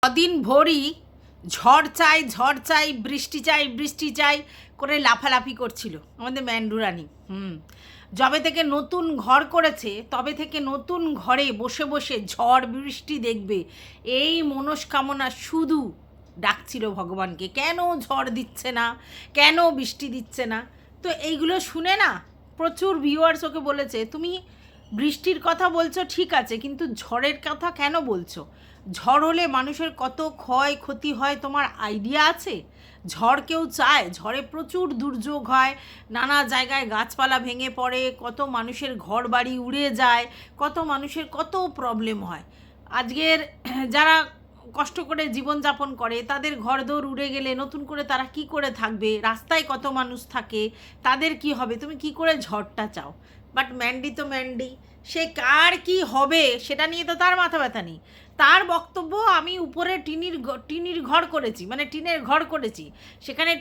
কদিন ভোরই ঝড় চাই ঝড় চাই বৃষ্টি চাই করে লাফালাফি করছিল আমাদের ম্যান্ডুরানি। যবে থেকে নতুন ঘর করেছে তবে থেকে নতুন ঘরে বসে বসে ঝড় বৃষ্টি দেখবে এই মনস্কামনা শুধু ডাকছিল ভগবানকে, কেন ঝড় দিচ্ছে না, কেন বৃষ্টি দিচ্ছে না। তো এইগুলো শুনে না প্রচুর ভিউয়ার্স ওকে বলেছে, তুমি বৃষ্টির কথা বলছো ঠিক আছে, কিন্তু ঝড়ের কথা কেন বলছো? ঝড় হলে মানুষের কত ক্ষয় ক্ষতি হয় তোমার আইডিয়া আছে? ঝড় কেউ চায়? ঝড়ে প্রচুর দুর্যোগ হয়, নানা জায়গায় গাছপালা ভেঙে পড়ে, কত মানুষের ঘর বাড়ি উড়ে যায়, কত মানুষের কত প্রবলেম হয়। আজকের যারা কষ্ট করে জীবনযাপন করে তাদের ঘরদোর উড়ে গেলে নতুন করে তারা কি করে থাকবে? রাস্তায় কত মানুষ থাকে, তাদের কি হবে? তুমি কি করে ঝড়টা চাও? বাট ম্যান্ডি তো ম্যান্ডি, সে কার কি হবে সেটা নিয়ে তো তার মাথা ব্যথা নেই। তার বক্তব্য, আমি উপরে টিনের ঘর করেছি, মানে টিনের ঘর করেছি, সেখানে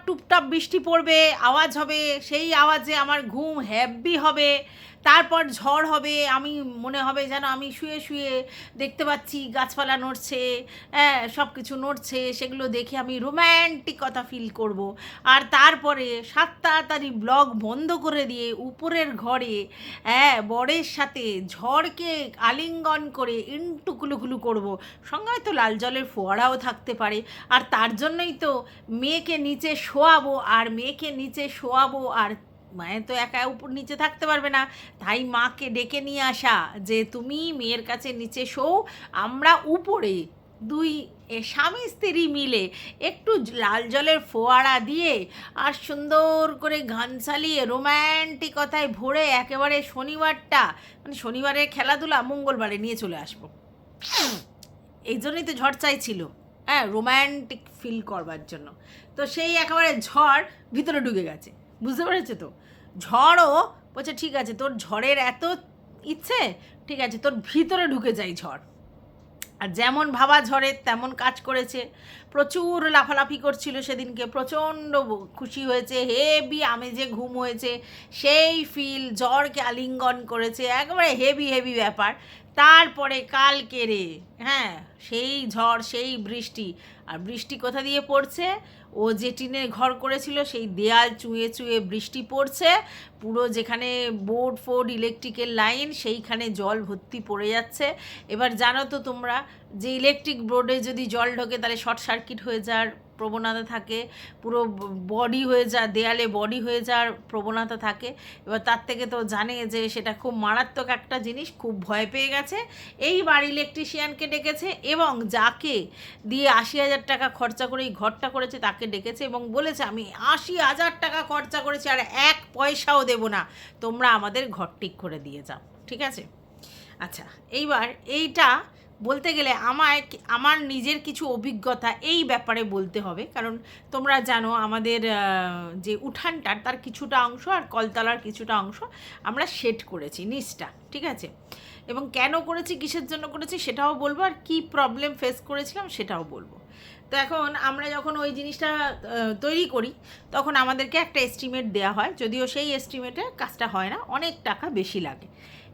টুপটাপ বৃষ্টি পড়বে, আওয়াজ হবে, সেই আওয়াজে আমার ঘুম হ্যাপি হবে, তারপর ঝড় হবে, আমি মনে হবে যেন আমি শুয়ে শুয়ে দেখতে পাচ্ছি গাছপালা নড়ছে, হ্যাঁ সব কিছু নড়ছে, সেগুলো দেখে আমি রোম্যান্টিকতা ফিল করব। আর তারপরে 7 তাড়াতাড়ি ব্লগ বন্ধ করে দিয়ে উপরের ঘরে বরের সাথে ঝড়কে আলিঙ্গন করে কুলুকুলু করব। সঙ্গে হয়তো লাল জলের ফোয়ারাও থাকতে পারে। আর তার জন্যই তো মেয়েকে নিচে শোয়াবো আর মায়ের তো একা উপর নিচে থাকতে পারবে না, তাই মাকে ডেকে নিয়ে আসা যে তুমি মেয়ের কাছে নিচে শোও, আমরা উপরে দুই স্বামী স্ত্রী মিলে একটু লাল জলের ফোয়ারা দিয়ে আর সুন্দর করে গান চালিয়ে রোম্যান্টিকতায় ভরে একেবারে শনিবারটা, মানে শনিবারের খেলাধুলা মঙ্গলবারে নিয়ে চলে আসবো। এই জন্যই তো ঝড় চাইছিল, রোম্যান্টিক ফিল করবার জন্য। তো সেই একেবারে ঝড় ভিতরে ঢুকে গেছে, বুঝতে পেরেছো তো? ঝড়ও বলছে ঠিক আছে, তোর ঝড়ের এত ইচ্ছে, ঠিক আছে তোর ভিতরে ঢুকে যাই ঝড়। আর যেমন ভাবা ঝড়ের তেমন কাজ করেছে, প্রচুর লাফালাফি করছিল সেদিনকে, প্রচণ্ড খুশি হয়েছে, হেভি আমেজে ঘুম হয়েছে, সেই ফিল, ঝড়কে আলিঙ্গন করেছে, একেবারে হেভি ব্যাপার। তারপরে কালকে রে, সেই ঝড় সেই বৃষ্টি। আর বৃষ্টি কোথা দিয়ে পড়ছে? ও যে টিনের ঘর করেছিল সেই দেয়াল চুঁয়ে বৃষ্টি পড়ছে, পুরো যেখানে বোর্ড ইলেকট্রিকের লাইন সেইখানে জল ভর্তি পড়ে যাচ্ছে। এবার জানো তো তোমরা যে ইলেকট্রিক বোর্ডে যদি জল ঢোকে তাহলে শর্ট সার্কিট হয়ে যাওয়ার প্রবণতা থাকে, পুরো দেয়ালে বডি হয়ে যাওয়ার প্রবণতা থাকে। এবার তার থেকে তো জানে যে সেটা খুব মারাত্মক একটা জিনিস, খুব ভয় পেয়ে গেছে। এইবার ইলেকট্রিশিয়ানকে ডেকেছে এবং যাকে দিয়ে 80,000 টাকা খরচা করে এই ঘরটা করেছে তাকে ডেকেছে এবং বলেছে আমি 80,000 টাকা খরচা করেছি আর 1 পয়সাও দেবো না, তোমরা আমাদের ঘর ঠিক করে দিয়ে যাও, ঠিক আছে? আচ্ছা, এইবার এইটা বলতে গেলে আমার নিজের কিছু অভিজ্ঞতা এই ব্যাপারে বলতে হবে, কারণ তোমরা জানো আমাদের যে উঠানটার তার কিছুটা অংশ আর কলতলার কিছুটা অংশ আমরা শেড করেছি নিচটা, ঠিক আছে? এবং কেন করেছি, কিসের জন্য করেছি সেটাও বলবো, আর কী প্রবলেম ফেস করেছিলাম সেটাও বলবো। তো এখন আমরা যখন ওই জিনিসটা তৈরি করি তখন আমাদেরকে একটা এস্টিমেট দেওয়া হয়, যদিও সেই এস্টিমেটে কাজটা হয় না, অনেক টাকা বেশি লাগে।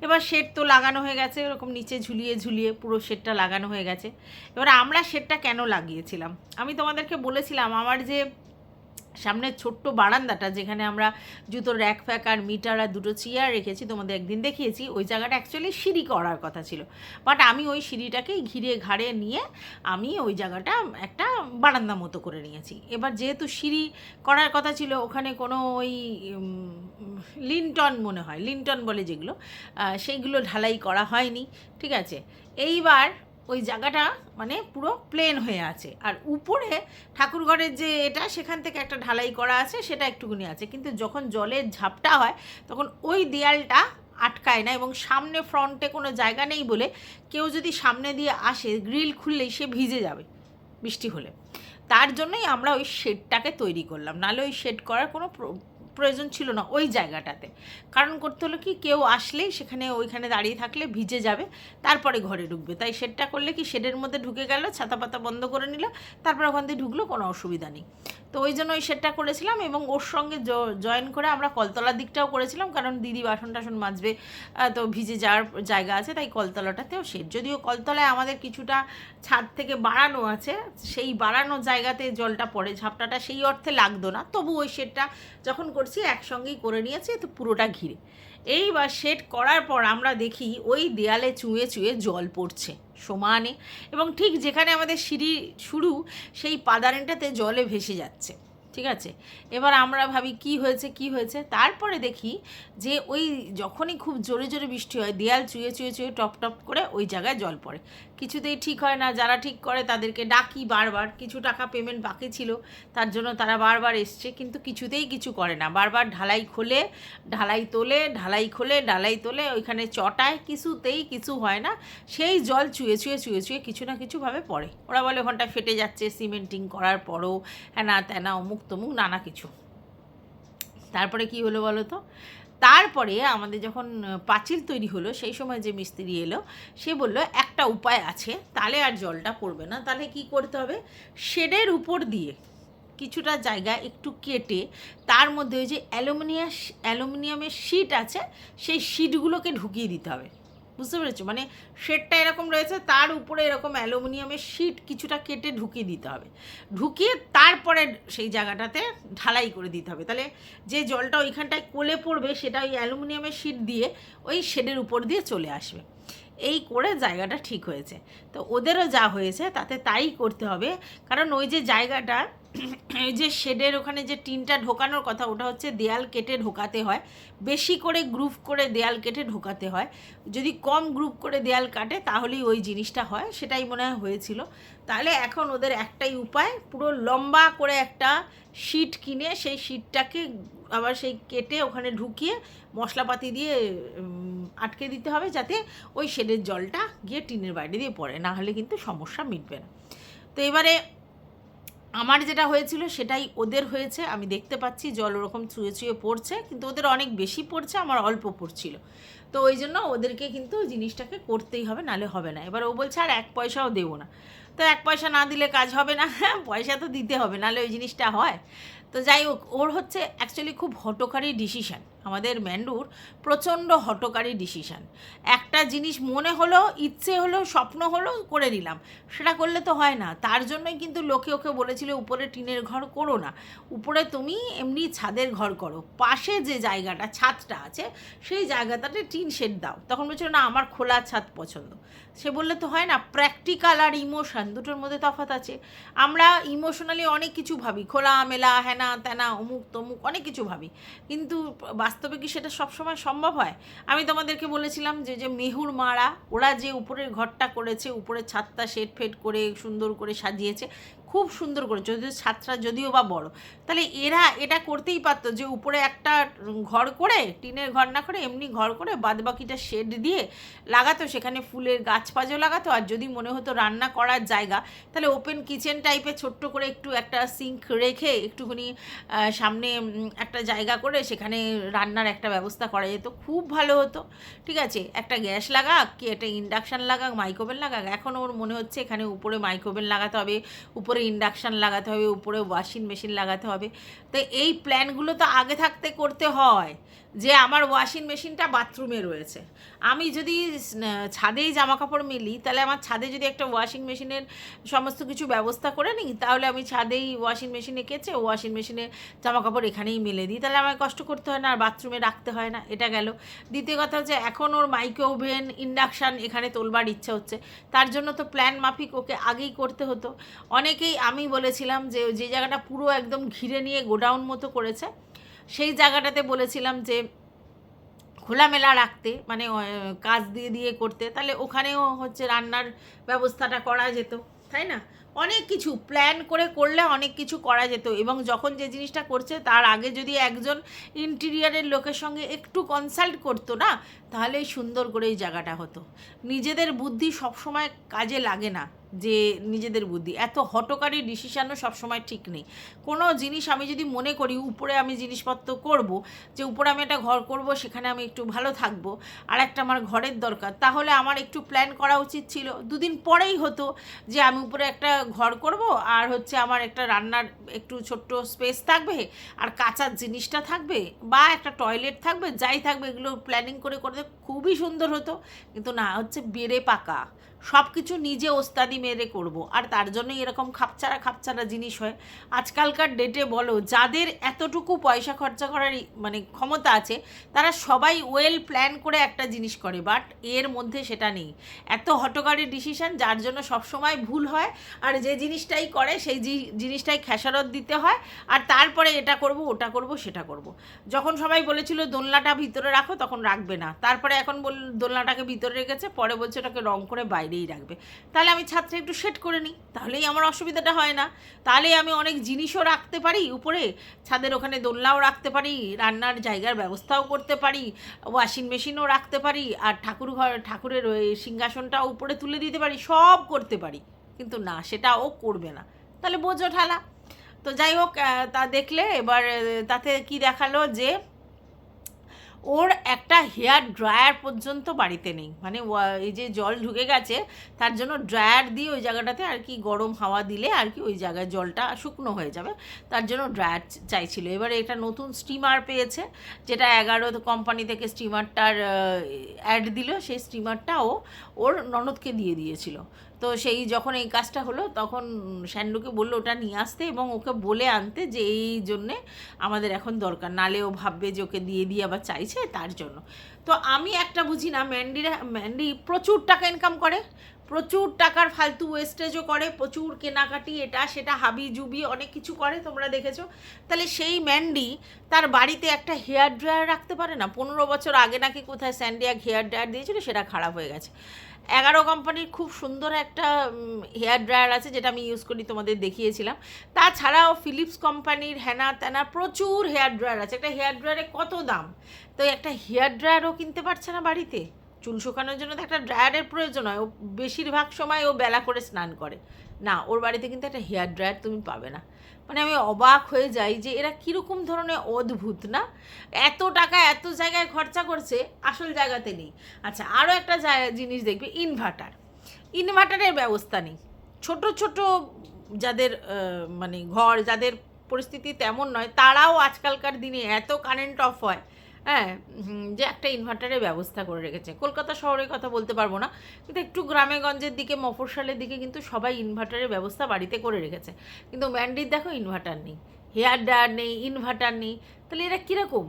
এবার শেড তো লাগানো হয়ে গেছে, ওরকম নিচে ঝুলিয়ে পুরো শেডটা লাগানো হয়ে গেছে। এবার আমরা শেডটা কেন লাগিয়েছিলাম আমি তোমাদেরকে বলেছিলাম, আমার যে সামনের ছোট্ট বারান্দাটা যেখানে আমরা জুতোর র্যাক ফ্যাক আর মিটার আর দুটো চেয়ার রেখেছি, তোমাদের একদিন দেখিয়েছি, ওই জায়গাটা অ্যাকচুয়ালি সিঁড়ি করার কথা ছিল, বাট আমি ওই সিঁড়িটাকেই ঘাড়ে নিয়ে আমি ওই জায়গাটা একটা বারান্দা মতো করে নিয়েছি। এবার যেহেতু সিঁড়ি করার কথা ছিল, ওখানে কোনো ওই লিন্টন বলে যেগুলো, সেইগুলো ঢালাই করা হয়নি, ঠিক আছে? এইবার ওই জায়গাটা মানে পুরো প্লেন হয়ে আছে, আর উপরে ঠাকুরঘরের যে এটা সেখান থেকে একটা ঢালাই করা আছে, সেটা একটুকুনি আছে, কিন্তু যখন জলের ঝাপটা হয় তখন ওই দেয়ালটা আটকায় না, এবং সামনে ফ্রন্টে কোনো জায়গা নেই বলে কেউ যদি সামনে দিয়ে আসে গ্রিল খুললেই সে ভিজে যাবে বৃষ্টি হলে। তার জন্যই আমরা ওই শেডটাকে তৈরি করলাম, নাহলে ওই শেড করার কোনো প্রয়োজন ছিল না ওই জায়গাটাতে। কারণ করতে হলো কি, কেউ আসলেই ওইখানে দাঁড়িয়ে থাকলে ভিজে যাবে, তারপরে ঘরে ঢুকবে, তাই শেডটা করলে কি শেডের মধ্যে ঢুকে গেল, ছাতা পাতা বন্ধ করে নিল, তারপর ওখান থেকে ঢুকলো, কোনো অসুবিধা নেই। তো ওই জন্য ওই শেডটা করেছিলাম, এবং ওর সঙ্গে জয়েন করে আমরা কলতলার দিকটাও করেছিলাম, কারণ দিদি বাসন টাসন মাজবে, তো ভিজে যাওয়ার জায়গা আছে, তাই কলতলাটাতেও শেড। যদিও কলতলায় আমাদের কিছুটা ছাদ থেকে বাড়ানো আছে, সেই বাড়ানো জায়গাতে জলটা পড়ে, ঝাপটাটা সেই অর্থে লাগতো না, তবু ওই শেডটা যখন করছি একসঙ্গেই করে নিয়েছি, তো পুরোটা ঘিরে। এইবার শেড করার পর আমরা দেখি ওই দেয়ালে চুঁয়ে চুঁয়ে জল পড়ছে সমানে, এবং ঠিক যেখানে আমাদের সিঁড়ি শুরু সেই পাদানিটাতে জলে ভেসে যাচ্ছে। ঠিক আছে, এবার আমরা ভাবি কি হয়েছে কি হয়েছে, তারপরে দেখি যে ওই যখনই খুব জোরে জোরে বৃষ্টি হয় দেয়াল চুঁয়ে চুঁয়ে চুঁয়ে টপ টপ করে ওই জায়গায় জল পড়ে। কিছুতেই ঠিক হয় না, যারা ঠিক করে তাদেরকে ডাকি বারবার, কিছু টাকা পেমেন্ট বাকি ছিল তার জন্য তারা বারবার এসছে, কিন্তু কিছুতেই কিছু করে না, বারবার ঢালাই খোলে ঢালাই তোলে, ঢালাই খোলে ঢালাই তোলে, ওইখানে চটায়, কিছুতেই কিছু হয় না, সেই জল চুঁয়ে চুঁয়ে চুঁয়ে চুঁয়ে কিছু না কিছুভাবে পড়ে। ওরা বলে ওখানটা ফেটে যাচ্ছে সিমেন্টিং করার পরও, হ্যানা ত্যানা অমুক তমুক নানা কিছু। তারপরে কি হলো বলো তো, তারপরে আমাদের যখন পাঁচিল তৈরি হলো সেই সময় যে মিস্ত্রি এলো সে বলল একটা উপায় আছে, তাহলে আর জলটা পড়বে না। তাহলে কি করতে হবে, শেডের উপর দিয়ে কিছুটা জায়গা একটু কেটে তার মধ্যে ওই যে অ্যালুমিনিয়ামের শিট আছে সেই শিটগুলোকে ঢুকিয়ে দিতে হবে। বুঝতে পেরেছো, মানে শেডটা এরকম রয়েছে, তার উপরে এরকম অ্যালুমিনিয়ামের শিট কিছুটা কেটে ঢুকিয়ে দিতে হবে, ঢুকিয়ে তারপরে সেই জায়গাটাতে ঢালাই করে দিতে হবে। তাহলে যে জলটা ওইখানটায় কোলে পড়বে সেটা ওই অ্যালুমিনিয়ামের শিট দিয়ে ওই শেডের উপর দিয়ে চলে আসবে। এই করে জায়গাটা ঠিক হয়েছে। তো ওদেরও যা হয়েছে তাতে তাই করতে হবে, কারণ ওই যে জায়গাটা এই যে শেডের ওখানে যে টিনটা ঢোকানোর কথা, ওটা হচ্ছে দেয়াল কেটে ঢোকাতে হয়, বেশি করে গ্রুপ করে দেয়াল কেটে ঢোকাতে হয়। যদি কম গ্রুপ করে দেয়াল কাটে তাহলেই ওই জিনিসটা হয়, সেটাই মনে হয় হয়েছিল। তাহলে এখন ওদের একটাই উপায়, পুরো লম্বা করে একটা শিট কিনে সেই শিটটাকে আবার সেই কেটে ওখানে ঢুকিয়ে মশলাপাতি দিয়ে আটকে দিতে হবে, যাতে ওই শেডের জলটা গিয়ে টিনের বাইরে দিয়ে পড়ে, না হলে কিন্তু সমস্যা মিটবে না। তো এবারে আমার যেটা হয়েছিল সেটাই ওদের হয়েছে, আমি দেখতে পাচ্ছি জল ওরকম চুয়ে চুয়ে পড়ছে, কিন্তু ওদের অনেক বেশি পড়ছে, আমার অল্প পড়ছিল। তো ওই জন্য ওদেরকে কিন্তু জিনিসটাকে করতেই হবে, নাহলে হবে না। এবার ও বলছে আর এক পয়সাও দেবো না। তো এক পয়সা না দিলে কাজ হবে না, হ্যাঁ পয়সা তো দিতে হবে, নাহলে ওই জিনিসটা হয়। তো যাই হোক, ওর হচ্ছে অ্যাকচুয়ালি খুব হঠকারী ডিসিশান, আমাদের ম্যান্ডুর প্রচণ্ড হঠকারী ডিসিশান। একটা জিনিস মনে হলো, ইচ্ছে হলো, স্বপ্ন হলো, করে নিলাম, সেটা করলে তো হয় না। তার জন্যই কিন্তু লোকে ওকে বলেছিল উপরে টিনের ঘর করো না, উপরে তুমি এমনি ছাদের ঘর করো, পাশে যে জায়গাটা ছাদটা আছে সেই জায়গাটাতে টিন শেড দাও। তখন বলছিল না আমার খোলা ছাদ পছন্দ। সে বললে তো হয় না, প্র্যাকটিক্যাল আর ইমোশন দুটোর মধ্যে তফাৎ আছে। আমরা ইমোশনালি অনেক কিছু ভাবি, খোলা মেলা হ্যানা ত্যানা অমুক তমুক অনেক কিছু ভাবি, কিন্তু বাস্তবে কি সেটা সবসময় সম্ভব হয়? আমি তোমাদেরকে বলেছিলাম যে যে মেহুর মারা ওরা যে উপরের ঘরটা করেছে, উপরের ছাদটা শেড ফেড করে সুন্দর করে সাজিয়েছে, খুব সুন্দর করে, যদিও ছাদটা যদিও বা বড়, তাহলে এরা এটা করতেই পারতো যে উপরে একটা ঘর করে, টিনের ঘর না করে এমনি ঘর করে বাদবাকিটা শেড দিয়ে লাগাতো, সেখানে ফুলের গাছপাজও লাগাতো। আর যদি মনে হতো রান্না করার জায়গা, তাহলে ওপেন কিচেন টাইপের ছোট্ট করে একটু একটা সিঙ্ক রেখে একটুখানি সামনে একটা জায়গা করে সেখানে রান্নার একটা ব্যবস্থা করা যেত, খুব ভালো হতো। ঠিক আছে, একটা গ্যাস লাগাক কি একটা ইন্ডাকশান লাগাক, মাইক্রোওভেন লাগাক, এখন ওর মনে হচ্ছে এখানে উপরে মাইক্রোওভেন লাগাতে হবে, উপরে ইন্ডাকশান লাগাতে হবে, উপরে ওয়াশিং মেশিন লাগাতে হবে। তো এই প্ল্যানগুলো তো আগে থাকতে করতে হয়, যে আমার ওয়াশিং মেশিনটা বাথরুমে রয়েছে, আমি যদি ছাদেই জামা কাপড় মেলি, তাহলে আমার ছাদে যদি একটা ওয়াশিং মেশিনের সমস্ত কিছু ব্যবস্থা করে নিই, তাহলে আমি ছাদেই ওয়াশিং মেশিনে কেচে ওয়াশিং মেশিনে জামা কাপড় এখানেই মেলে দিই, তাহলে আমার কষ্ট করতে হয় না, আর বাথরুমে রাখতে হয় না। এটা গেল। দ্বিতীয় কথা হচ্ছে এখন ওর মাইক্রো ওভেন ইন্ডাকশান এখানে তোলবার ইচ্ছা হচ্ছে, তার জন্য তো প্ল্যান মাফিক ওকে আগেই করতে হতো। অনেকেই, আমি বলেছিলাম যে যে জায়গাটা পুরো একদম ঘিরে নিয়ে গোডাউন মতো করেছে, সেই জায়গাটাতে বলেছিলাম যে খোলামেলা রাখতে, মানে কাজ দিয়ে দিয়ে করতে, তাহলে ওখানেও হচ্ছে রান্নার ব্যবস্থাটা করা যেত, তাই না? অনেক কিছু প্ল্যান করে করলে অনেক কিছু করা যেত। এবং যখন যে জিনিসটা করছে তার আগে যদি একজন ইন্টিরিয়ারের লোকের সঙ্গে একটু কনসাল্ট করতো না, তাহলেই সুন্দর করে এই জায়গাটা হতো। নিজেদের বুদ্ধি সবসময় কাজে লাগে না, যে নিজেদের বুদ্ধি। এত হঠকারী ডিসিশানও সবসময় ঠিক নেই। কোনো জিনিস আমি যদি মনে করি উপরে আমি জিনিসপত্র করব, যে উপরে আমি একটা ঘর করব, সেখানে আমি একটু ভালো থাকবো, আর একটা আমার ঘরের দরকার, তাহলে আমার একটু প্ল্যান করা উচিত ছিল। দুদিন পরেই হতো যে আমি উপরে একটা ঘর করব, আর হচ্ছে আমার একটা রান্নার একটু ছোট্ট স্পেস থাকবে, আর কাঁচার জিনিসটা থাকবে, বা একটা টয়লেট থাকবে, যাই থাকবে এগুলো প্ল্যানিং করে করতে খুবই সুন্দর হতো। কিন্তু না, হচ্ছে বেড়ে পাকা সব কিছু নিজে ওস্তাদি মেরে করব, আর তার জন্যই এরকম খাপছাড়া খাপছাড়া জিনিস হয়। আজকালকার ডেটে বলো, যাদের এতটুকু পয়সা খরচা করার মানে ক্ষমতা আছে, তারা সবাই ওয়েল প্ল্যান করে একটা জিনিস করে, বাট এর মধ্যে সেটা নেই। এত হঠকারী ডিসিশন, যার জন্য সবসময় ভুল হয়, আর যে জিনিসটাই করে সেই জিনিসটাই খেসারত দিতে হয়, আর তারপরে এটা করব, ওটা করব, সেটা করব। যখন সবাই বলেছিল দোলনাটা ভিতরে রাখো, তখন রাখবে না, তারপরে এখন দোলনাটাকে ভিতরে রেখেছে, পরে বলছে ওটাকে রং করে বাইরেই রাখবে। তাহলে আমি ছাদটা একটু সেট করে নিই, তাহলেই আমার অসুবিধাটা হয় না। তাহলে আমি অনেক জিনিসও রাখতে পারি উপরে, ছাদের ওখানে দোলনাও রাখতে পারি, রান্নার জায়গার ব্যবস্থাও করতে পারি, ওয়াশিং মেশিনও রাখতে পারি, আর ঠাকুরের ওই সিংহাসনটাও উপরে তুলে দিতে পারি, সব করতে পারি। কিন্তু না, সেটা ও করবে না, তাহলে বোঝো ঠেলা। তো যাই হোক, তা দেখলে এবার তাতে কি দেখালো, যে ওর একটা হেয়ার ড্রায়ার পর্যন্ত বাড়িতে নেই। মানে এই যে জল ঢুকে গেছে, তার জন্য ড্রায়ার দিয়ে ওই জায়গাটাতে আর কি গরম হাওয়া দিলে আর কি ওই জায়গায় জলটা শুকনো হয়ে যাবে, তার জন্য ড্রায়ার চাইছিল। এবারে এটা নতুন স্টিমার পেয়েছে, যেটা 11 কোম্পানি থেকে স্টিমারটার অ্যাড দিল, সেই স্টিমারটা ওর ননদকে দিয়ে দিয়েছিল। তো সেই যখন এই কাজটা হলো, তখন স্যান্ডুকে বললো ওটা নিয়ে আসতে, এবং ওকে বলে আনতে, যে এই জন্যে আমাদের এখন দরকার, নালে ও ভাববে যে ওকে দিয়ে দিয়ে আবার চাইছে, তার জন্য। তো আমি একটা বুঝি না, ম্যান্ডি প্রচুর টাকা ইনকাম করে, প্রচুর টাকার ফালতু ওয়েস্টেজও করে, প্রচুর কেনাকাটি, এটা সেটা হাবি জুবি অনেক কিছু করে, তোমরা দেখেছো। তাহলে সেই ম্যান্ডি তার বাড়িতে একটা হেয়ার ড্রায়ার রাখতে পারে না? 15 বছর আগে নাকি কোথায় স্যান্ডি এক হেয়ার ড্রায়ার দিয়েছিল, সেটা খারাপ হয়ে গেছে। 11 কোম্পানির খুব সুন্দর একটা হেয়ার ড্রায়ার আছে, যেটা আমি ইউজ করি, তোমাদের দেখিয়েছিলাম। তাছাড়াও ফিলিপস কোম্পানির হ্যানা ত্যানা প্রচুর হেয়ার ড্রায়ার আছে। একটা হেয়ার ড্রায়ারে কত দাম! তো একটা হেয়ার ড্রায়ারও কিনতে পারছে না বাড়িতে। চুল শুকানোর জন্য তো একটা ড্রায়ারের প্রয়োজন হয়, ও বেশিরভাগ সময় ও বেলা করে স্নান করে। না, ওর বাড়িতে কিন্তু একটা হেয়ার ড্রায়ার তুমি পাবে না। মানে আমি অবাক হয়ে যাই যে এরা কীরকম ধরনের অদ্ভুত না, এত টাকা এত জায়গায় খরচা করছে, আসল জায়গাতে নেই। আচ্ছা, আরও একটা জিনিস দেখবে, ইনভার্টারের ব্যবস্থা নেই। ছোট ছোট যাদের মানে ঘর, যাদের পরিস্থিতি তেমন নয়, তারাও আজকালকার দিনে এত কারেন্ট অফ হয়, হ্যাঁ, যে একটা ইনভার্টারের ব্যবস্থা করে রেখেছে। কলকাতা শহরের কথা বলতে পারবো না, কিন্তু একটু গ্রামে গঞ্জের দিকে, মফস্বলের দিকে কিন্তু সবাই ইনভার্টারের ব্যবস্থা বাড়িতে করে রেখেছে। কিন্তু ম্যান্ডির দেখো ইনভার্টার নেই, হেয়ার ড্রায়ার নেই, ইনভার্টার নেই। তাহলে এরা কীরকম?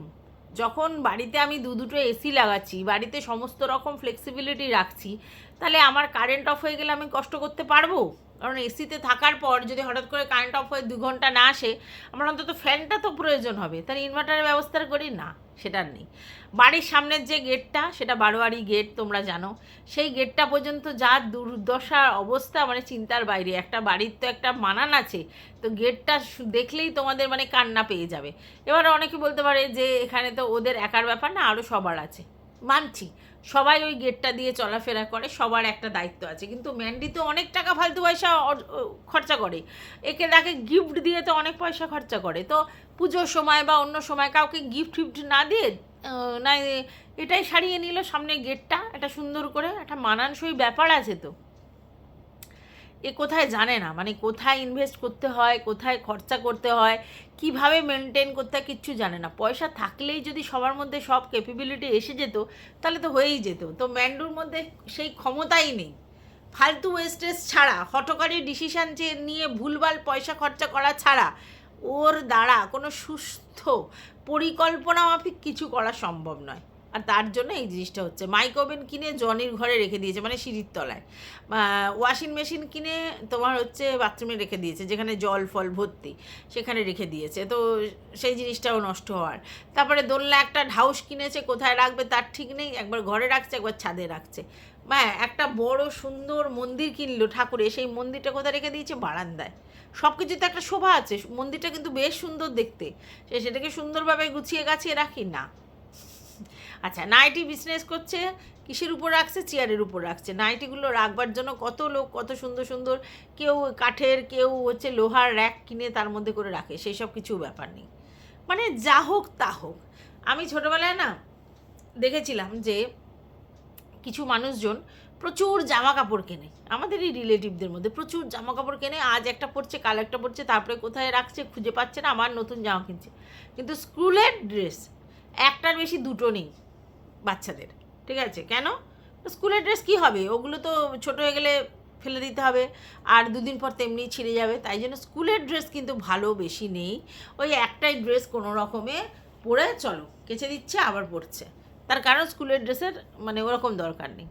যখন বাড়িতে আমি দুটো এসি লাগাচ্ছি, বাড়িতে সমস্ত রকম ফ্লেক্সিবিলিটি রাখছি, তাহলে আমার কারেন্ট অফ হয়ে গেলে আমি কষ্ট করতে পারবো? কারণ এসিতে থাকার পর যদি হঠাৎ করে কারেন্ট অফ হয়ে 2 ঘন্টা না আসে, আমার অন্তত ফ্যানটা তো প্রয়োজন হবে। তাহলে ইনভার্টারের ব্যবস্থা করি না, সেটার নেই। বাড়ির সামনের যে গেটটা, সেটা বারোয়ারি গেট, তোমরা জানো, সেই গেটটা পর্যন্ত যা দুর্দশার অবস্থা, মানে চিন্তার বাইরে। একটা বাড়ির তো একটা মানান আছে, তো গেটটা দেখলেই তোমাদের মানে কান্না পেয়ে যাবে। এবার অনেকে বলতে পারে যে এখানে তো ওদের একার ব্যাপার না, আরও সবার আছে। মানছি, সবাই ওই গেটটা দিয়ে চলাফেরা করে, সবার একটা দায়িত্ব আছে। কিন্তু ম্যান্ডি তো অনেক টাকা ফালতু পয়সা খরচা করে, একে তাকে গিফট দিয়ে তো অনেক পয়সা খরচা করে। তো পুজোর সময় বা অন্য সময় কাউকে গিফট না দিয়ে, না এটাই সারিয়ে নিল সামনে গেটটা, একটা সুন্দর করে, একটা মানানসই ব্যাপার আছে তো। এ কোথায় জানে না, মানে কোথায় ইনভেস্ট করতে হয়, কোথায় খরচা করতে হয়, কিভাবে মেনটেন করতে হয়, কিচ্ছু জানে না। পয়সা থাকলেই যদি সবার মধ্যে সব ক্যাপাবিলিটি এসে যেত, তাহলে তো হয়েই যেত। তো ম্যান্ডুর মধ্যে সেই ক্ষমতাই নেই। ফালতু ওয়েস্টেজ ছাড়া, হঠকারী ডিসিশান যে নিয়ে ভুলভাল পয়সা খরচা করা ছাড়া, ওর দ্বারা কোনো সুস্থ পরিকল্পনা মাফিক কিছু করা সম্ভব নয়। আর তার জন্য এই জিনিসটা হচ্ছে। মাইক্রোওভেন কিনে জনির ঘরে রেখে দিয়েছে, মানে সিঁড়ির তলায়। ওয়াশিং মেশিন কিনে তোমার হচ্ছে বাথরুমে রেখে দিয়েছে, যেখানে জল ফল ভর্তি, সেখানে রেখে দিয়েছে। তো সেই জিনিসটাও নষ্ট হওয়ার। তারপরে দোলনা একটা ঢাউস কিনেছে, কোথায় রাখবে তার ঠিক নেই, একবার ঘরে রাখছে, একবার ছাদে রাখছে। একটা বড় সুন্দর মন্দির কিনলো ঠাকুরের, সেই মন্দিরটা কোথায় রেখে দিয়েছে? বারান্দায়। সব কিছুতে একটা শোভা আছে, মন্দিরটা কিন্তু বেশ সুন্দর দেখতে, সেটাকে সুন্দরভাবে গুছিয়ে গাছিয়ে রাখি না। আচ্ছা, নাইটি বিজনেস করছে, কিসের উপর রাখছে? চেয়ারের উপর রাখছে। নাইটিগুলো রাখবার জন্য কত লোক কত সুন্দর সুন্দর, কেউ কাঠের, কেউ হচ্ছে লোহার র্যাক কিনে তার মধ্যে করে রাখে, সেই সব কিছু ব্যাপার নেই। মানে যা হোক তা হোক, আমি ছোটোবেলায় না দেখেছিলাম যে কিছু মানুষজন প্রচুর জামা কাপড় কেনে, আমাদের এই রিলেটিভদের মধ্যে প্রচুর জামা কাপড় কেনে, আজ একটা পরছে কাল একটা পরছে, তারপরে কোথায় রাখছে খুঁজে পাচ্ছে না, আবার নতুন জামা কিনছে। কিন্তু স্কুলের ড্রেস একটার বেশি দুটো নেই বাচ্চাদের, ঠিক আছে? কেন? স্কুলের ড্রেস কী হবে, ওগুলো তো ছোটো হয়ে গেলে ফেলে দিতে হবে, আর দুদিন পর তেমনি ছিঁড়ে যাবে। তাই জন্য স্কুলের ড্রেস কিন্তু ভালো বেশি নেই, ওই একটাই ড্রেস কোনো রকমে পরে চলো, কেচে দিচ্ছে আবার পরছে। তার কারণ স্কুলের ড্রেসের মানে ওরকম দরকার নেই।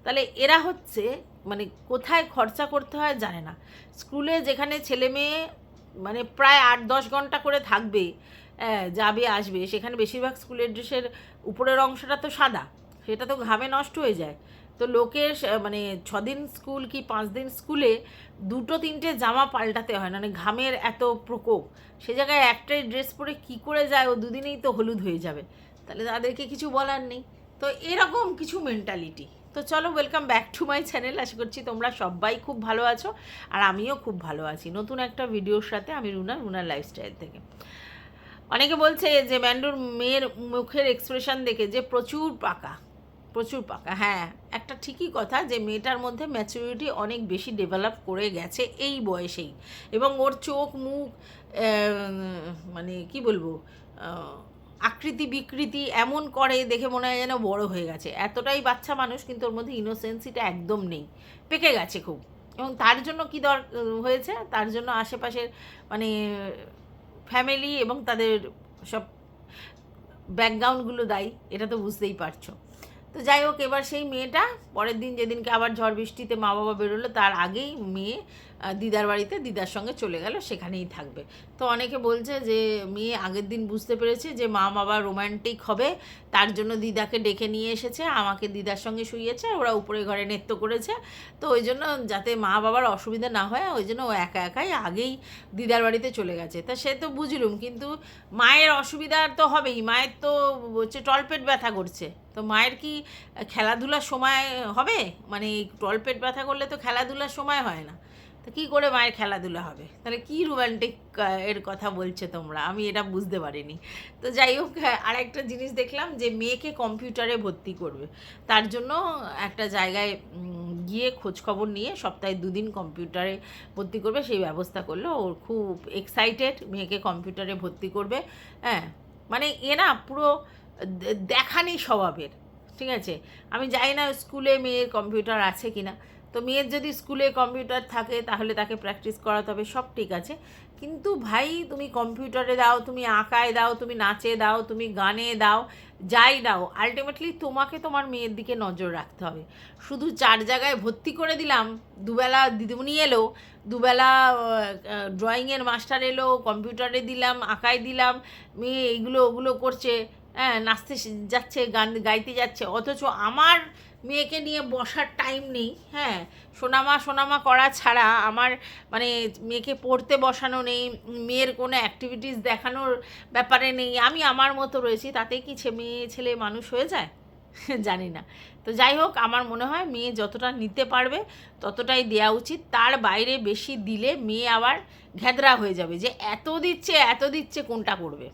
তাহলে এরা হচ্ছে মানে কোথায় খরচা করতে হয় জানে না। স্কুলে যেখানে ছেলে মেয়ে মানে প্রায় 8-10 ঘন্টা করে থাকবে, যাবে আসবে, সেখানে বেশিরভাগ স্কুলের ড্রেসের উপরের অংশটা তো সাদা, সেটা তো ঘামে নষ্ট হয়ে যায়। তো লোকের মানে 6 দিন স্কুল কি 5 দিন স্কুলে 2-3টে জামা পাল্টাতে হয়, মানে ঘামের এত প্রকোপ, সে জায়গায় একটাই ড্রেস পরে কি করে যায়, ও দুদিনেই তো হলুদ হয়ে যাবে। তাহলে তাদেরকে কিছু বলার নেই। তো এরকম কিছু মেন্টালিটি। তো চলো, welcome back to my channel. আশা করছি তোমরা সবাই খুব ভালো আছো, আর আমিও খুব ভালো আছি। নতুন একটা ভিডিওর সাথে আমি রুনার লাইফস্টাইল থেকে। অনেকে বলছে যে ম্যান্ডুর মেয়ের মুখের এক্সপ্রেশন দেখে যে প্রচুর পাকা, প্রচুর পাকা। হ্যাঁ, একটা ঠিকই কথা যে মেয়েটার মধ্যে ম্যাচুরিটি অনেক বেশি ডেভেলপ করে গেছে এই বয়সেই, এবং ওর চোখ মুখ মানে কি বলবো, আকৃতি বিকৃতি এমন করে দেখে মনে হয় যেন বড় হয়ে গেছে। এতটাই বাচ্চা মানুষ, কিন্তু ওর মধ্যে ইনোসেন্সিটা একদম নেই, পেকে গেছে খুব। এবং তার জন্য কী হয়েছে, তার জন্য আশেপাশের মানে ফ্যামিলি এবং তাদের সব ব্যাকগ্রাউন্ডগুলো দায়ী, এটা তো বুঝতেই পারছো। তো যাই হোক, এবার সেই মেয়েটা পরের দিন যেদিনকে আবার ঝড় বৃষ্টিতে মা বাবা বেরোলো, তার আগেই মেয়ে দিদার বাড়িতে দিদার সঙ্গে চলে গেল, সেখানেই থাকবে। তো অনেকে বলছে যে মেয়ে আগের দিন বুঝতে পেরেছে যে মা বাবা রোম্যান্টিক হবে, তার জন্য দিদাকে ডেকে নিয়ে এসেছে, আমাকে দিদার সঙ্গে শুইয়েছে, ওরা উপরে ঘরে নৃত্য করেছে। তো ওই জন্য যাতে মা বাবার অসুবিধা না হয়, ওই জন্য ও একা একাই আগেই দিদার বাড়িতে চলে গেছে। তা সে তো বুঝলুম, কিন্তু মায়ের অসুবিধার তো হবেই, মায়ের তো হচ্ছে টলপেট ব্যথা করছে, তো মায়ের কি খেলাধুলার সময় হবে? মানে টলপেট ব্যথা করলে তো খেলাধুলার সময় হয় না, তো কী করে মায়ের খেলাধুলা হবে? তাহলে কী রোম্যান্টিক এর কথা বলছে তোমরা, আমি এটা বুঝতে পারিনি। তো যাই হোক, আরেকটা জিনিস দেখলাম যে মেয়েকে কম্পিউটারে ভর্তি করবে, তার জন্য একটা জায়গায় গিয়ে খোঁজখবর নিয়ে সপ্তাহে 2 দিন কম্পিউটারে ভর্তি করবে, সেই ব্যবস্থা করলো। ওর খুব এক্সাইটেড, মেয়েকে কম্পিউটারে ভর্তি করবে। হ্যাঁ, মানে এ না পুরো দেখানি স্বভাবের, ঠিক আছে? আমি জানি না স্কুলে মেয়ের কম্পিউটার আছে কি না। তো মেয়ের যদি স্কুলে কম্পিউটার থাকে তাহলে তাকে প্র্যাকটিস করাতে হবে, সব ঠিক আছে। কিন্তু ভাই, তুমি কম্পিউটারে দাও, তুমি আঁকায় দাও, তুমি নাচে দাও, তুমি গানে দাও, যাই দাও, আলটিমেটলি তোমাকে তোমার মেয়ের দিকে নজর রাখতে হবে। শুধু 4 জায়গায় ভর্তি করে দিলাম, দুবেলা দিদিমণি এলো, দুবেলা ড্রয়িংয়ের মাস্টার এলো, কম্পিউটারে দিলাম, আঁকায় দিলাম, মেয়ে এইগুলো ওগুলো করছে, হ্যাঁ, নাচতে যাচ্ছে, গান গাইতে যাচ্ছে, অথচ আমার মেয়েকে নিয়ে বসার টাইম নেই। হ্যাঁ, সোনামা করা ছাড়া আমার মানে মেয়েকে পড়তে বসানো নেই, মেয়ের কোনো অ্যাক্টিভিটিস দেখানোর ব্যাপারে নেই, আমি আমার মতো রয়েছি। তাতে কি মেয়ে ছেলে মানুষ হয়ে যায়? জানি না। তো যাই হোক, আমার মনে হয় মেয়ে যতটা নিতে পারবে ততটাই দেওয়া উচিত, তার বাইরে বেশি দিলে মেয়ে আবার ঘ্যাদরা হয়ে যাবে, যে এত দিচ্ছে কোনটা করবে,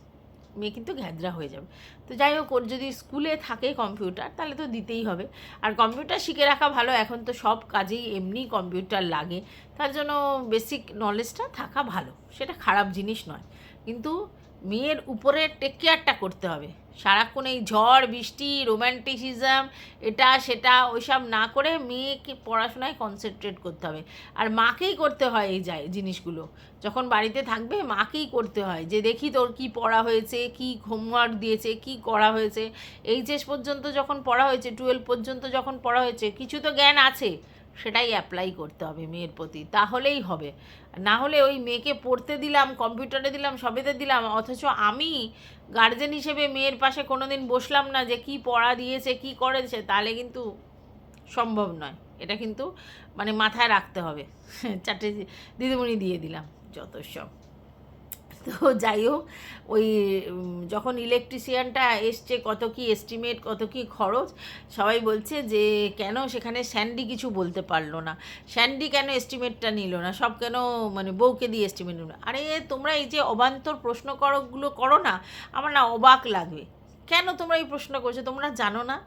মেয়ে কিন্তু ঘ্যাদরা হয়ে যাবে। তো যাই হোক, ওর যদি স্কুলে থাকে কম্পিউটার তাহলে তো দিতেই হবে। আর কম্পিউটার শিখে রাখা ভালো, এখন তো সব কাজেই এমনি কম্পিউটার লাগে, তার জন্য বেসিক নলেজটা থাকা ভালো, সেটা খারাপ জিনিস নয়। কিন্তু মেয়ের উপরে টেক কেয়ারটা করতে হবে, সারাক্ষণ এই ঝড় বৃষ্টি রোম্যান্টিসিজম এটা সেটা ওইসব না করে মেয়েকে পড়াশোনায় কনসেন্ট্রেট করতে হবে। আর মাকেই করতে হয় এই জিনিসগুলো, যখন বাড়িতে থাকবে মাকেই করতে হয়, যে দেখি তোর কি পড়া হয়েছে, কি হোমওয়ার্ক দিয়েছে, কি করা হয়েছে, এইচএস পর্যন্ত যখন পড়া হয়েছে, 12 পর্যন্ত যখন পড়া হয়েছে, কিছু তো জ্ঞান আছে, সেটাই অ্যাপ্লাই করতে হবে মেয়ের প্রতি, তাহলেই হবে। না হলে ওই মেয়েকে পড়তে দিলাম, কম্পিউটারে দিলাম, সবেতে দিলাম, অথচ আমি গার্জেন হিসেবে মেয়ের পাশে কোনো দিন বসলাম না যে কি পড়া দিয়েছে, কি করেছে, তাহলে কিন্তু সম্ভব নয়। এটা কিন্তু মানে মাথায় রাখতে হবে। 4টে দিদিমণি দিয়ে দিলাম, যত সব। তো যাই হোক, ওই যখন ইলেকট্রিশিয়ানটা এসছে, কত কি এস্টিমেট, কত কি খরচ, সবাই বলছে যে কেন সেখানে স্যান্ডি কিছু বলতে পারলো না, স্যান্ডি কেন এস্টিমেটটা নিল না, সব কেন মানে বউকে দিয়ে এস্টিমেট নিল না। আরে তোমরা এই যে অবান্তর প্রশ্ন করো না, আমার না অবাক লাগে। কেন তোমরা এই প্রশ্ন করছো? তোমরা জানো না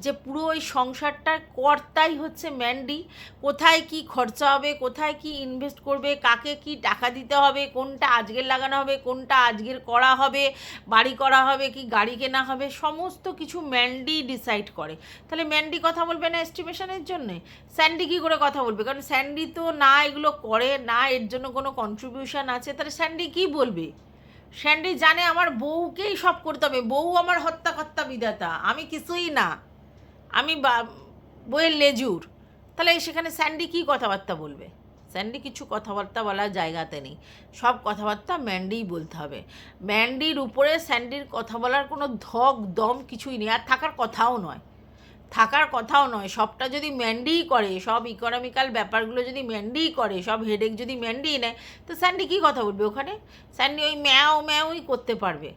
যে পুরো ওই সংসারটার কর্তাই হচ্ছে ম্যান্ডি? কোথায় কি খরচা হবে, কোথায় কি ইনভেস্ট করবে, কাকে কি টাকা দিতে হবে, কোনটা আজকের লাগানো হবে, কোনটা আজকের করা হবে, বাড়ি করা হবে কি গাড়ি কেনা হবে, সমস্ত কিছু ম্যান্ডি ডিসাইড করে। তাহলে ম্যান্ডি কথা বলবে না এস্টিমেশনের জন্যে? স্যান্ডি কী করে কথা বলবে? কারণ স্যান্ডি তো না এগুলো করে, না এর জন্য কোনো কন্ট্রিবিউশন আছে, তাহলে স্যান্ডি কী বলবে? স্যান্ডি জানে আমার বউকেই সব করতে হবে, বউ আমার হত্যাকর্তা বিধাতা, আমি কিছুই না, আমি বইয়ের লেজুর। তাহলে সেখানে স্যান্ডি কী কথাবার্তা বলবে? স্যান্ডি কিছু কথাবার্তা বলার জায়গাতে নেই, সব কথাবার্তা ম্যান্ডিই বলতে হবে। ম্যান্ডির উপরে স্যান্ডির কথা বলার কোনো ধক দম কিছুই নেই, আর থাকার কথাও নয়, থাকার কথাও নয়। সবটা যদি ম্যান্ডিই করে, সব ইকোনমিক্যাল ব্যাপারগুলো যদি ম্যান্ডিই করে, সব হেডেক যদি ম্যান্ডিই নেয়, তো স্যান্ডি কী কথা বলবে ওখানে? স্যান্ডি ওই ম্যাও ম্যাওই করতে পারবে,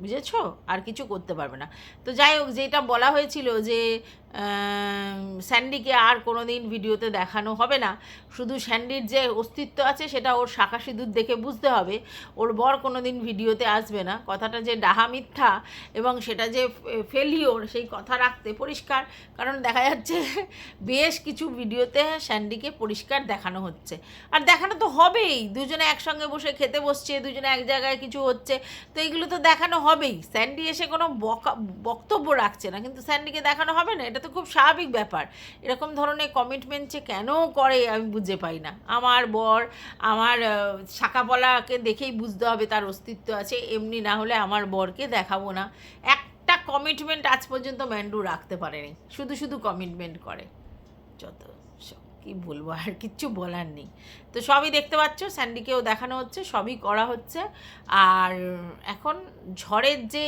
বুঝেছো? আর কিছু করতে পারবে না। তো যাই হোক, যেটা বলা হয়েছিল যে স্যান্ডিকে আর কোনো দিন ভিডিওতে দেখানো হবে না, শুধু স্যান্ডির যে অস্তিত্ব আছে সেটা ওর শাঁখা সিঁদুর দেখে বুঝতে হবে, ওর বর কোনো দিন ভিডিওতে আসবে না। কথাটা যে ডাহা মিথ্যা এবং সেটা যে ফেলিওর, সেই কথা রাখতে পরিষ্কার, কারণ দেখা যাচ্ছে বেশ কিছু ভিডিওতে স্যান্ডিকে পরিষ্কার দেখানো হচ্ছে, আর দেখানো তো হবেই। দুজনে একসঙ্গে বসে খেতে বসছে, দুজনে এক জায়গায় কিছু হচ্ছে, তো এইগুলো তো দেখানো হবেই। স্যান্ডি এসে কোনো বক্তব্য রাখছে না, কিন্তু স্যান্ডিকে দেখানো হবে না, এটা তো খুব স্বাভাবিক ব্যাপার। এরকম ধরনের কমিটমেন্ট যে কেন করে আমি বুঝে পাই না। আমার বর, আমার শাঁখাপলাকে দেখেই বুঝতে হবে তার অস্তিত্ব আছে, এমনি না হলে আমার বরকে দেখাবো না। একটা কমিটমেন্ট আজ পর্যন্ত ম্যান্ডু রাখতে পারেনি, শুধু শুধু কমিটমেন্ট করে, যত কি বলবো, আর কিচ্ছু বলার নেই। তো সবই দেখতে পাচ্ছ, স্যান্ডিকেও দেখানো হচ্ছে, সবই করা হচ্ছে। আর এখন ঝড়ের যে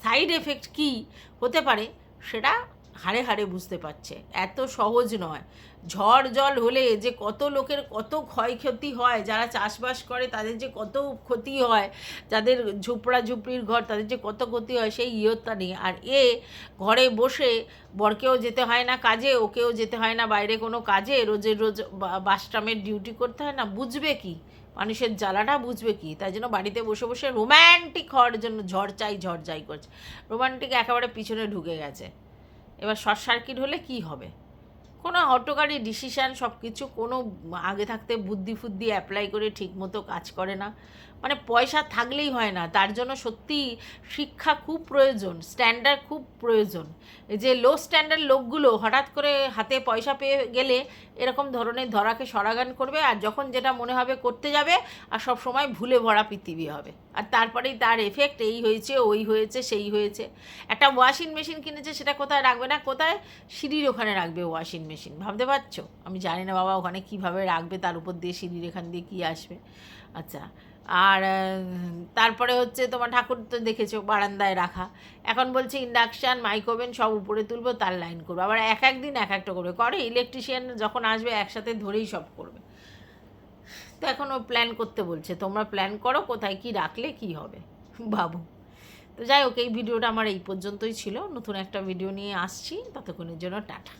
সাইড এফেক্ট কী হতে পারে সেটা হাড়ে হাড়ে বুঝতে পারছে, এত সহজ নয়। ঝড় জল হলে যে কত লোকের কত ক্ষয়ক্ষতি হয়, যারা চাষবাস করে তাদের যে কত ক্ষতি হয়, যাদের ঝুপড়া ঝুপড়ির ঘর তাদের যে কত ক্ষতি হয়, সেই ইয়ত্তা নেই। আর ঘরে বসে বরকেও যেতে হয় না কাজে, ওকেও যেতে হয় না বাইরে কোনো কাজে, রোজের রোজ বাসটামের ডিউটি করতে হয় না, বুঝবে কি মানুষের জ্বালাটা, বুঝবে কি? তাই জন্য বাড়িতে বসে বসে রোম্যান্টিক হওয়ার জন্য ঝড় চাই করছে। রোম্যান্টিক একেবারে পিছনে ঢুকে গেছে। এবার শর্ট সার্কিট হলে কি হবে? কোনো হটকারী ডিসিশান, সব কিছু কোনো আগে থাকতে বুদ্ধি ফুদ্ধি অ্যাপ্লাই করে ঠিকমতো কাজ করে না। মানে পয়সা থাকলেই হয় না, তার জন্য সত্যি শিক্ষা খুব প্রয়োজন, স্ট্যান্ডার্ড খুব প্রয়োজন। এই যে লো স্ট্যান্ডার্ড লোকগুলো হঠাৎ করে হাতে পয়সা পেয়ে গেলে এরকম ধরনের ধরাকে সরাগান করবে, আর যখন যেটা মনে হবে করতে যাবে, আর সব সময় ভুলে ভরা পৃথিবী হবে। আর তারপরেই তার এফেক্ট, এই হয়েছে, ওই হয়েছে, সেই হয়েছে। একটা ওয়াশিং মেশিন কিনেছে, সেটা কোথায় রাখবে না, কোথায় সিঁড়ির ওখানে রাখবে ওয়াশিং মেশিন, ভাবতে পারছো? আমি জানি না বাবা ওখানে কীভাবে রাখবে, তার উপর দিয়ে সিঁড়ির এখান দিয়ে কী আসবে। আচ্ছা, আর তারপরে হচ্ছে তোমার ঠাকুর তো দেখেছো বারান্দায় রাখা, এখন বলছে ইন্ডাকশান মাইক্রোওভেন সব উপরে তুলবো, তার লাইন করবো, আবার এক একদিন এক একটা করবে, ইলেকট্রিশিয়ান যখন আসবে একসাথে ধরেই সব করবে। তো এখন ও প্ল্যান করতে বলছে, তোমরা প্ল্যান করো কোথায় কি রাখলে কি হবে, ভাবো। তো যাই হোক, এই ভিডিওটা আমার এই পর্যন্তই ছিল, নতুন একটা ভিডিও নিয়ে আসছি, ততক্ষণের জন্য টাটা।